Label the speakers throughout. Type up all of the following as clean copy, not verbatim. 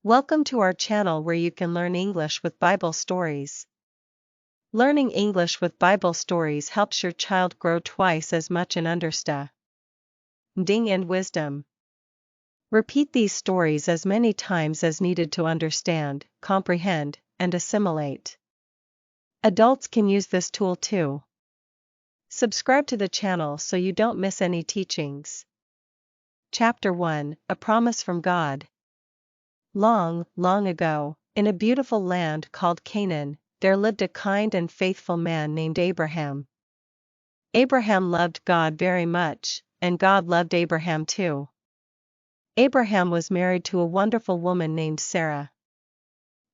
Speaker 1: Welcome to our channel where you can learn English with Bible stories. Learning English with Bible stories helps your child grow twice as much in understanding and wisdom. Repeat these stories as many times as needed to understand, comprehend, and assimilate. Adults can use this tool too. Subscribe to the channel so you don't miss any teachings. Chapter 1: A Promise from God. Long, long ago, in a beautiful land called Canaan, there lived a kind and faithful man named Abraham. Abraham loved God very much, and God loved Abraham too. Abraham was married to a wonderful woman named Sarah.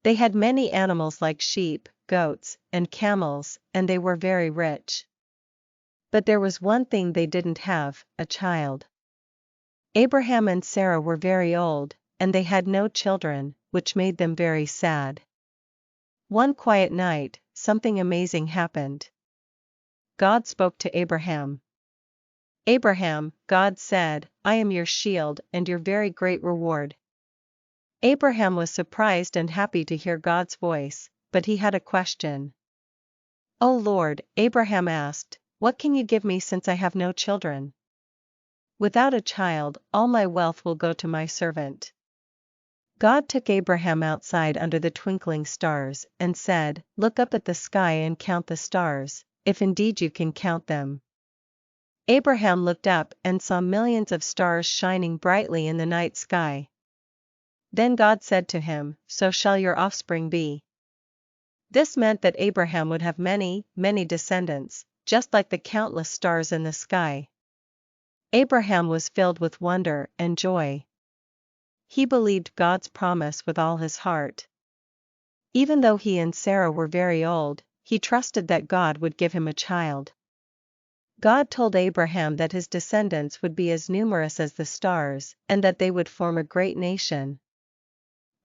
Speaker 1: They had many animals like sheep, goats, and camels, and they were very rich. But there was one thing they didn't have: a child. Abraham and Sarah were very old, and they had no children, which made them very sad. One quiet night, something amazing happened. God spoke to Abraham. "Abraham," God said, "I am your shield and your very great reward." Abraham was surprised and happy to hear God's voice, but he had a question. "O Lord," Abraham asked, "what can you give me since I have no children?" "Without a child, all my wealth will go to my servant." God took Abraham outside under the twinkling stars, and said, "Look up at the sky and count the stars, if indeed you can count them." Abraham looked up and saw millions of stars shining brightly in the night sky. Then God said to him, "So shall your offspring be." This meant that Abraham would have many, many descendants, just like the countless stars in the sky. Abraham was filled with wonder and joy. He believed God's promise with all his heart. Even though he and Sarah were very old, he trusted that God would give him a child. God told Abraham that his descendants would be as numerous as the stars, and that they would form a great nation.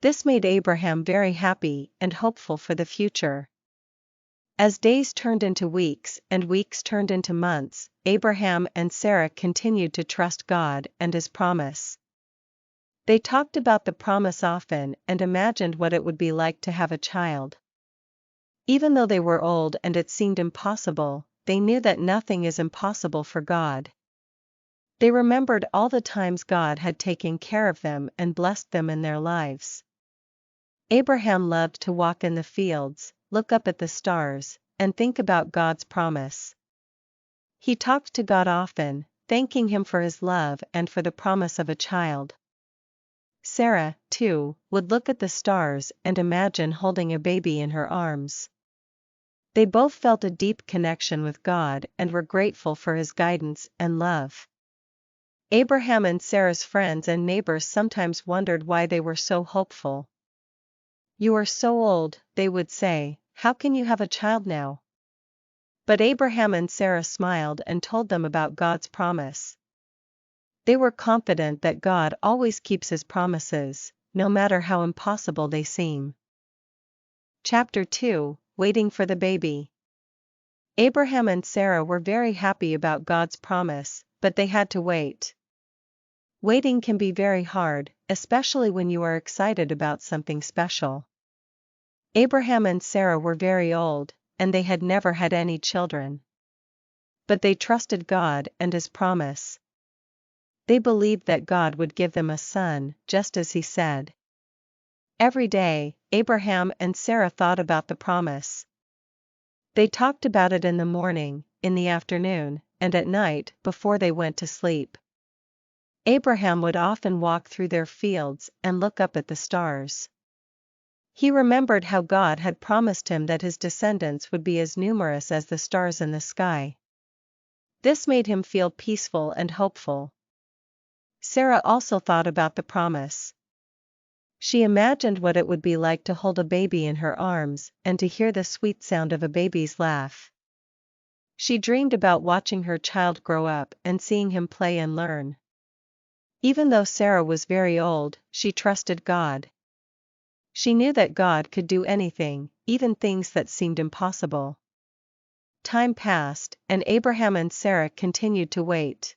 Speaker 1: This made Abraham very happy and hopeful for the future. As days turned into weeks and weeks turned into months, Abraham and Sarah continued to trust God and his promise. They talked about the promise often and imagined what it would be like to have a child. Even though they were old and it seemed impossible, they knew that nothing is impossible for God. They remembered all the times God had taken care of them and blessed them in their lives. Abraham loved to walk in the fields, look up at the stars, and think about God's promise. He talked to God often, thanking him for his love and for the promise of a child. Sarah, too, would look at the stars and imagine holding a baby in her arms. They both felt a deep connection with God and were grateful for his guidance and love. Abraham and Sarah's friends and neighbors sometimes wondered why they were so hopeful. "You are so old," they would say, "how can you have a child now?" But Abraham and Sarah smiled and told them about God's promise. They were confident that God always keeps his promises, no matter how impossible they seem. Chapter 2: Waiting for the Baby. Abraham and Sarah were very happy about God's promise, but they had to wait. Waiting can be very hard, especially when you are excited about something special. Abraham and Sarah were very old, and they had never had any children. But they trusted God and his promise. They believed that God would give them a son, just as he said. Every day, Abraham and Sarah thought about the promise. They talked about it in the morning, in the afternoon, and at night, before they went to sleep. Abraham would often walk through their fields and look up at the stars. He remembered how God had promised him that his descendants would be as numerous as the stars in the sky. This made him feel peaceful and hopeful. Sarah also thought about the promise. She imagined what it would be like to hold a baby in her arms and to hear the sweet sound of a baby's laugh. She dreamed about watching her child grow up and seeing him play and learn. Even though Sarah was very old, she trusted God. She knew that God could do anything, even things that seemed impossible. Time passed, and Abraham and Sarah continued to wait.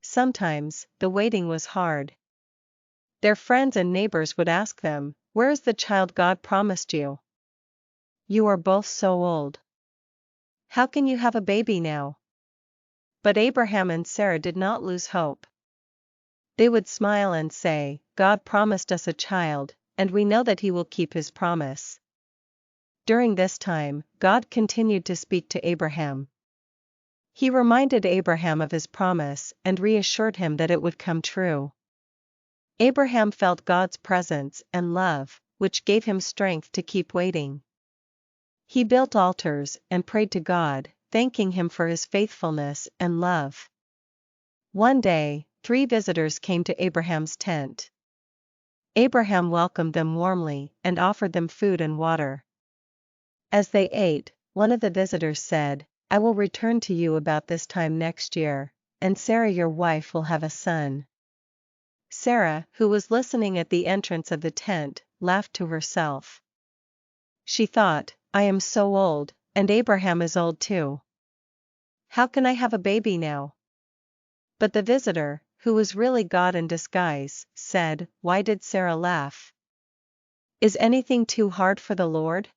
Speaker 1: Sometimes, the waiting was hard. Their friends and neighbors would ask them, "Where is the child God promised you? You are both so old. How can you have a baby now?" But Abraham and Sarah did not lose hope. They would smile and say, "God promised us a child, and we know that He will keep His promise." During this time, God continued to speak to Abraham. He reminded Abraham of His promise and reassured him that it would come true. Abraham felt God's presence and love, which gave him strength to keep waiting. He built altars and prayed to God, thanking Him for His faithfulness and love. One day, 3 visitors came to Abraham's tent. Abraham welcomed them warmly and offered them food and water. As they ate, one of the visitors said, "I will return to you about this time next year, and Sarah your wife will have a son." Sarah, who was listening at the entrance of the tent, laughed to herself. She thought, "I am so old, and Abraham is old too. How can I have a baby now?" But the visitor, who was really God in disguise, said, "Why did Sarah laugh? Is anything too hard for the Lord?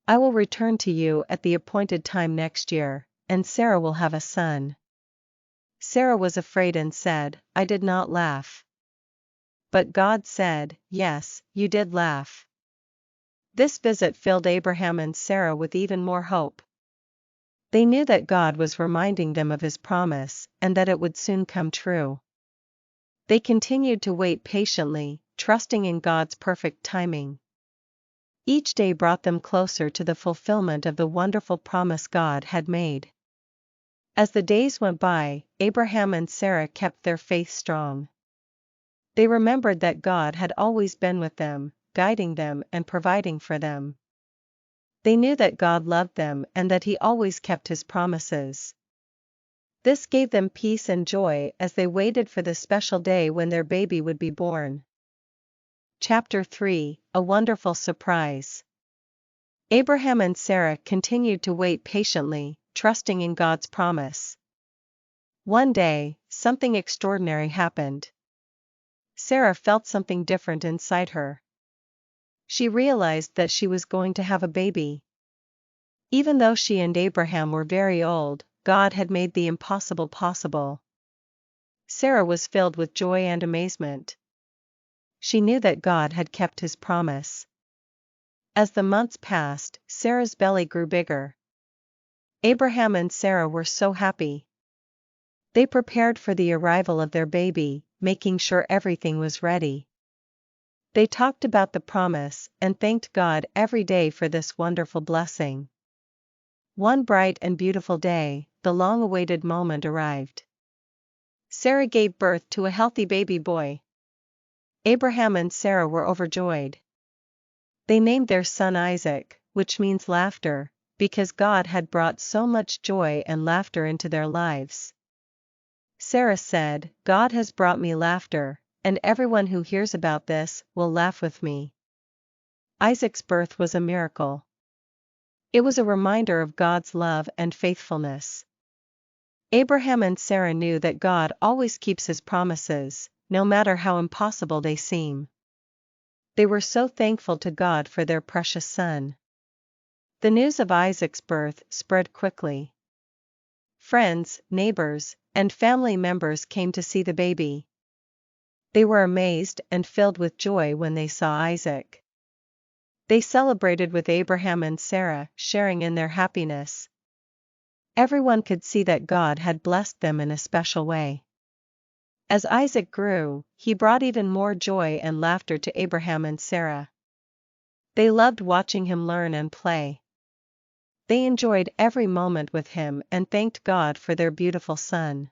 Speaker 1: I will return to you at the appointed time next year, and Sarah will have a son." Sarah was afraid and said, "I did not laugh." But God said, "Yes, you did laugh." This visit filled Abraham and Sarah with even more hope. They knew that God was reminding them of His promise, and that it would soon come true. They continued to wait patiently, trusting in God's perfect timing. Each day brought them closer to the fulfillment of the wonderful promise God had made. As the days went by, Abraham and Sarah kept their faith strong. They remembered that God had always been with them, guiding them and providing for them. They knew that God loved them and that He always kept His promises. This gave them peace and joy as they waited for the special day when their baby would be born. Chapter 3: A Wonderful Surprise. Abraham and Sarah continued to wait patiently, trusting in God's promise. One day, something extraordinary happened. Sarah felt something different inside her. She realized that she was going to have a baby. Even though she and Abraham were very old, God had made the impossible possible. Sarah was filled with joy and amazement. She knew that God had kept His promise. As the months passed, Sarah's belly grew bigger. Abraham and Sarah were so happy. They prepared for the arrival of their baby, making sure everything was ready. They talked about the promise and thanked God every day for this wonderful blessing. One bright and beautiful day, the long-awaited moment arrived. Sarah gave birth to a healthy baby boy. Abraham and Sarah were overjoyed. They named their son Isaac, which means laughter, because God had brought so much joy and laughter into their lives. Sarah said, "God has brought me laughter, and everyone who hears about this will laugh with me." Isaac's birth was a miracle. It was a reminder of God's love and faithfulness. Abraham and Sarah knew that God always keeps His promises, no matter how impossible they seem. They were so thankful to God for their precious son. The news of Isaac's birth spread quickly. Friends, neighbors, and family members came to see the baby. They were amazed and filled with joy when they saw Isaac. They celebrated with Abraham and Sarah, sharing in their happiness. Everyone could see that God had blessed them in a special way. As Isaac grew, he brought even more joy and laughter to Abraham and Sarah. They loved watching him learn and play. They enjoyed every moment with him and thanked God for their beautiful son.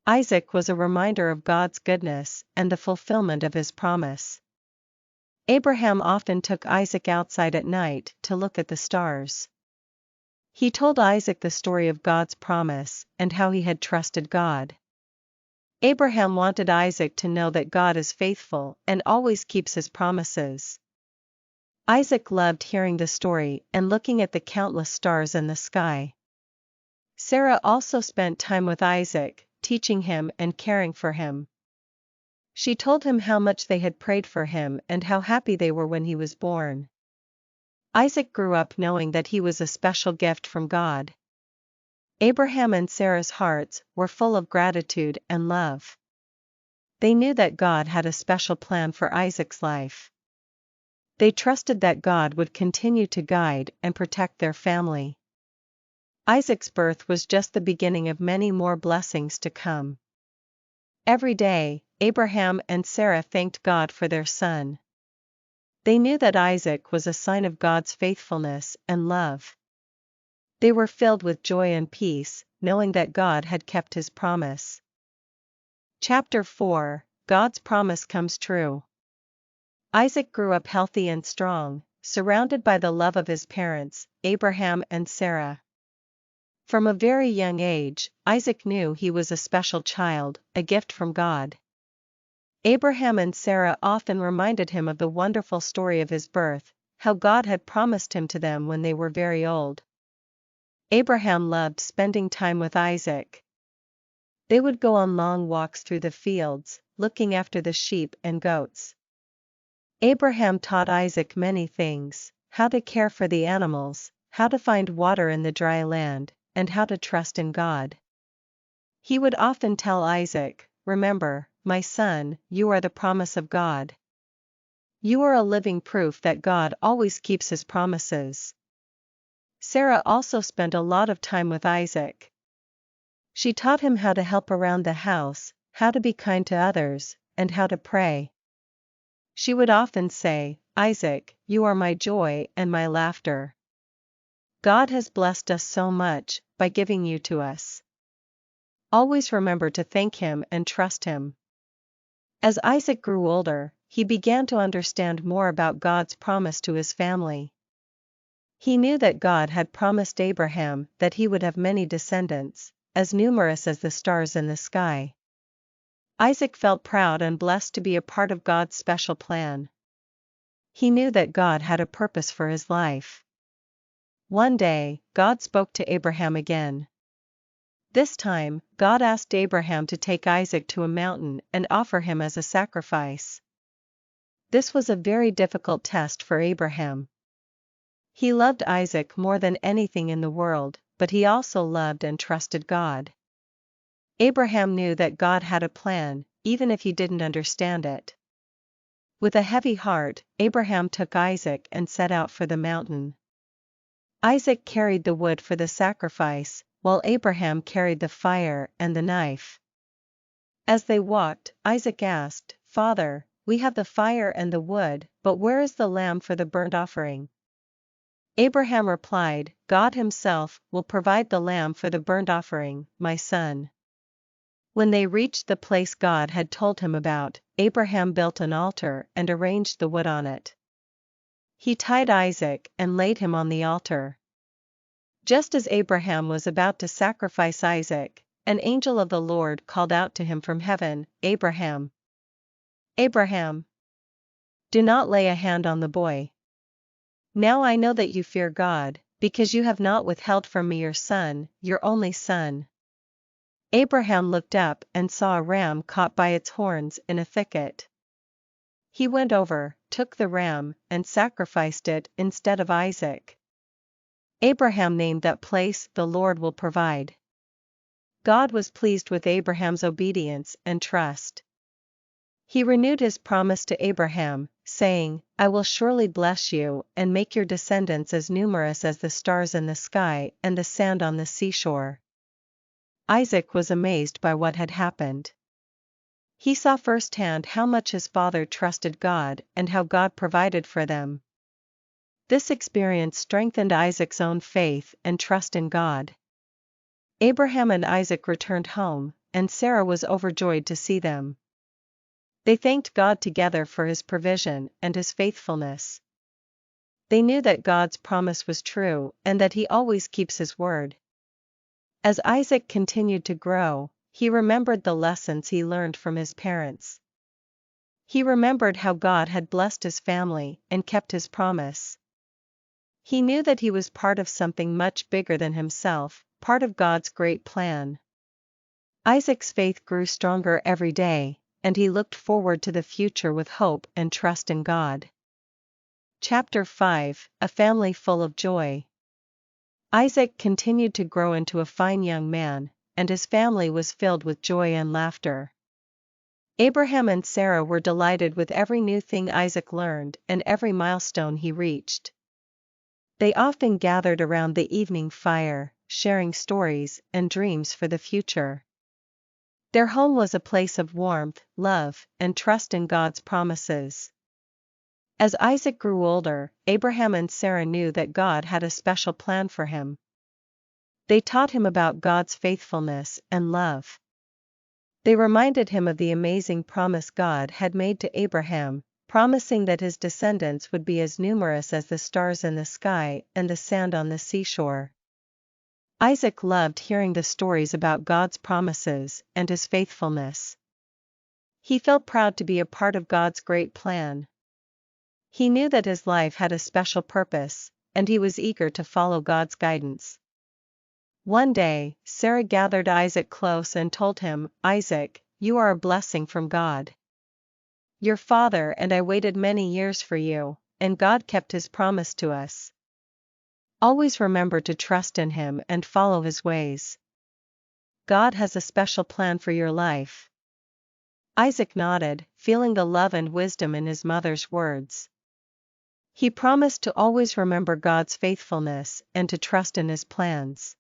Speaker 1: Isaac was a reminder of God's goodness and the fulfillment of His promise. Abraham often took Isaac outside at night to look at the stars. He told Isaac the story of God's promise and how he had trusted God. Abraham wanted Isaac to know that God is faithful and always keeps His promises. Isaac loved hearing the story and looking at the countless stars in the sky. Sarah also spent time with Isaac, teaching him and caring for him. She told him how much they had prayed for him and how happy they were when he was born. Isaac grew up knowing that he was a special gift from God. Abraham and Sarah's hearts were full of gratitude and love. They knew that God had a special plan for Isaac's life. They trusted that God would continue to guide and protect their family. Isaac's birth was just the beginning of many more blessings to come. Every day, Abraham and Sarah thanked God for their son. They knew that Isaac was a sign of God's faithfulness and love. They were filled with joy and peace, knowing that God had kept his promise. Chapter 4: God's Promise Comes True. Isaac grew up healthy and strong, surrounded by the love of his parents, Abraham and Sarah. From a very young age, Isaac knew he was a special child, a gift from God. Abraham and Sarah often reminded him of the wonderful story of his birth, how God had promised him to them when they were very old. Abraham loved spending time with Isaac. They would go on long walks through the fields, looking after the sheep and goats. Abraham taught Isaac many things: how to care for the animals, how to find water in the dry land, and how to trust in God. He would often tell Isaac, "Remember, my son, you are the promise of God. You are a living proof that God always keeps his promises." Sarah also spent a lot of time with Isaac. She taught him how to help around the house, how to be kind to others, and how to pray. She would often say, "Isaac, you are my joy and my laughter. God has blessed us so much by giving you to us. Always remember to thank him and trust him." As Isaac grew older, he began to understand more about God's promise to his family. He knew that God had promised Abraham that he would have many descendants, as numerous as the stars in the sky. Isaac felt proud and blessed to be a part of God's special plan. He knew that God had a purpose for his life. One day, God spoke to Abraham again. This time, God asked Abraham to take Isaac to a mountain and offer him as a sacrifice. This was a very difficult test for Abraham. He loved Isaac more than anything in the world, but he also loved and trusted God. Abraham knew that God had a plan, even if he didn't understand it. With a heavy heart, Abraham took Isaac and set out for the mountain. Isaac carried the wood for the sacrifice, while Abraham carried the fire and the knife. As they walked, Isaac asked, "Father, we have the fire and the wood, but where is the lamb for the burnt offering?" Abraham replied, "God himself will provide the lamb for the burnt offering, my son." When they reached the place God had told him about, Abraham built an altar and arranged the wood on it. He tied Isaac and laid him on the altar. Just as Abraham was about to sacrifice Isaac, an angel of the Lord called out to him from heaven, "Abraham! Abraham! Do not lay a hand on the boy. Now I know that you fear God, because you have not withheld from me your son, your only son." Abraham looked up and saw a ram caught by its horns in a thicket. He went over, took the ram, and sacrificed it instead of Isaac. Abraham named that place, "The Lord Will Provide." God was pleased with Abraham's obedience and trust. He renewed his promise to Abraham, saying, "I will surely bless you and make your descendants as numerous as the stars in the sky and the sand on the seashore." Isaac was amazed by what had happened. He saw firsthand how much his father trusted God and how God provided for them. This experience strengthened Isaac's own faith and trust in God. Abraham and Isaac returned home, and Sarah was overjoyed to see them. They thanked God together for his provision and his faithfulness. They knew that God's promise was true and that he always keeps his word. As Isaac continued to grow, he remembered the lessons he learned from his parents. He remembered how God had blessed his family and kept his promise. He knew that he was part of something much bigger than himself, part of God's great plan. Isaac's faith grew stronger every day, and he looked forward to the future with hope and trust in God. Chapter 5: A Family Full of Joy. Isaac continued to grow into a fine young man, and his family was filled with joy and laughter. Abraham and Sarah were delighted with every new thing Isaac learned and every milestone he reached. They often gathered around the evening fire, sharing stories and dreams for the future. Their home was a place of warmth, love, and trust in God's promises. As Isaac grew older, Abraham and Sarah knew that God had a special plan for him. They taught him about God's faithfulness and love. They reminded him of the amazing promise God had made to Abraham, promising that his descendants would be as numerous as the stars in the sky and the sand on the seashore. Isaac loved hearing the stories about God's promises and his faithfulness. He felt proud to be a part of God's great plan. He knew that his life had a special purpose, and he was eager to follow God's guidance. One day, Sarah gathered Isaac close and told him, "Isaac, you are a blessing from God. Your father and I waited many years for you, and God kept his promise to us. Always remember to trust in him and follow his ways. God has a special plan for your life." Isaac nodded, feeling the love and wisdom in his mother's words. He promised to always remember God's faithfulness and to trust in his plans.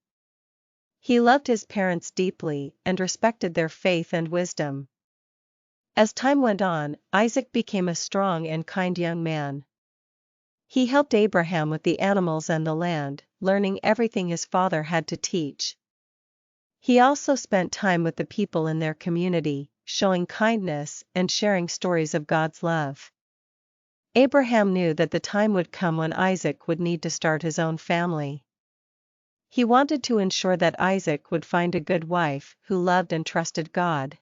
Speaker 1: He loved his parents deeply and respected their faith and wisdom. As time went on, Isaac became a strong and kind young man. He helped Abraham with the animals and the land, learning everything his father had to teach. He also spent time with the people in their community, showing kindness and sharing stories of God's love. Abraham knew that the time would come when Isaac would need to start his own family. He wanted to ensure that Isaac would find a good wife who loved and trusted God.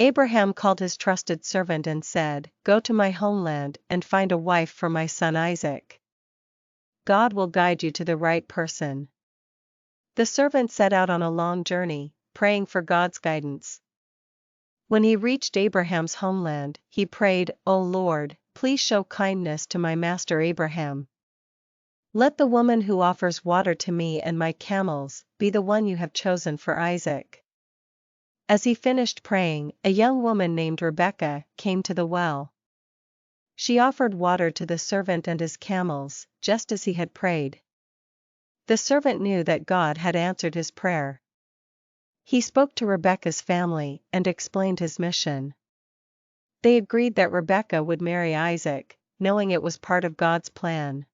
Speaker 1: Abraham called his trusted servant and said, "Go to my homeland and find a wife for my son Isaac. God will guide you to the right person." The servant set out on a long journey, praying for God's guidance. When he reached Abraham's homeland, he prayed, "O Lord, please show kindness to my master Abraham. Let the woman who offers water to me and my camels be the one you have chosen for Isaac." As he finished praying, a young woman named Rebekah came to the well. She offered water to the servant and his camels, just as he had prayed. The servant knew that God had answered his prayer. He spoke to Rebekah's family and explained his mission. They agreed that Rebekah would marry Isaac, knowing it was part of God's plan.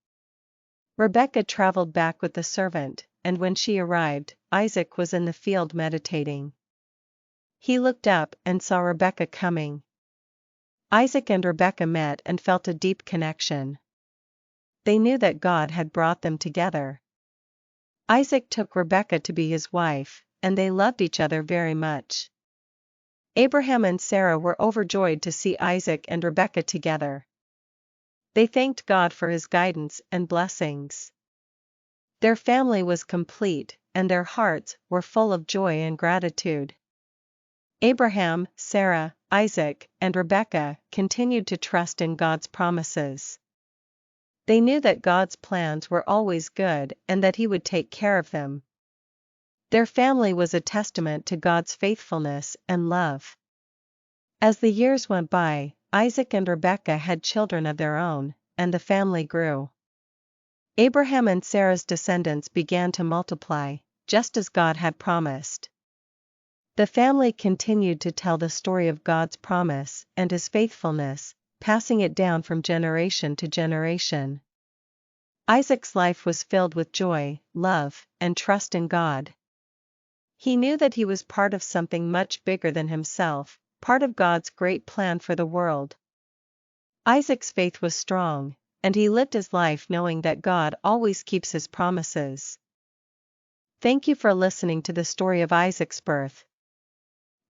Speaker 1: Rebekah traveled back with the servant, and when she arrived, Isaac was in the field meditating. He looked up and saw Rebekah coming. Isaac and Rebekah met and felt a deep connection. They knew that God had brought them together. Isaac took Rebekah to be his wife, and they loved each other very much. Abraham and Sarah were overjoyed to see Isaac and Rebekah together. They thanked God for his guidance and blessings. Their family was complete, and their hearts were full of joy and gratitude. Abraham, Sarah, Isaac, and Rebekah continued to trust in God's promises. They knew that God's plans were always good and that He would take care of them. Their family was a testament to God's faithfulness and love. As the years went by, Isaac and Rebekah had children of their own, and the family grew. Abraham and Sarah's descendants began to multiply, just as God had promised. The family continued to tell the story of God's promise and His faithfulness, passing it down from generation to generation. Isaac's life was filled with joy, love, and trust in God. He knew that he was part of something much bigger than himself, part of God's great plan for the world. Isaac's faith was strong, and he lived his life knowing that God always keeps His promises. Thank you for listening to the story of Isaac's birth.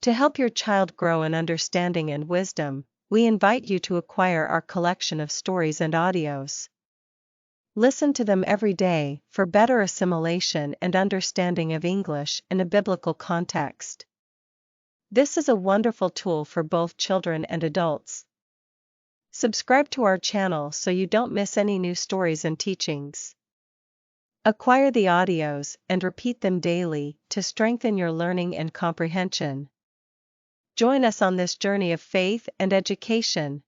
Speaker 1: To help your child grow in understanding and wisdom, we invite you to acquire our collection of stories and audios. Listen to them every day for better assimilation and understanding of English in a biblical context. This is a wonderful tool for both children and adults. Subscribe to our channel so you don't miss any new stories and teachings. Acquire the audios and repeat them daily to strengthen your learning and comprehension. Join us on this journey of faith and education.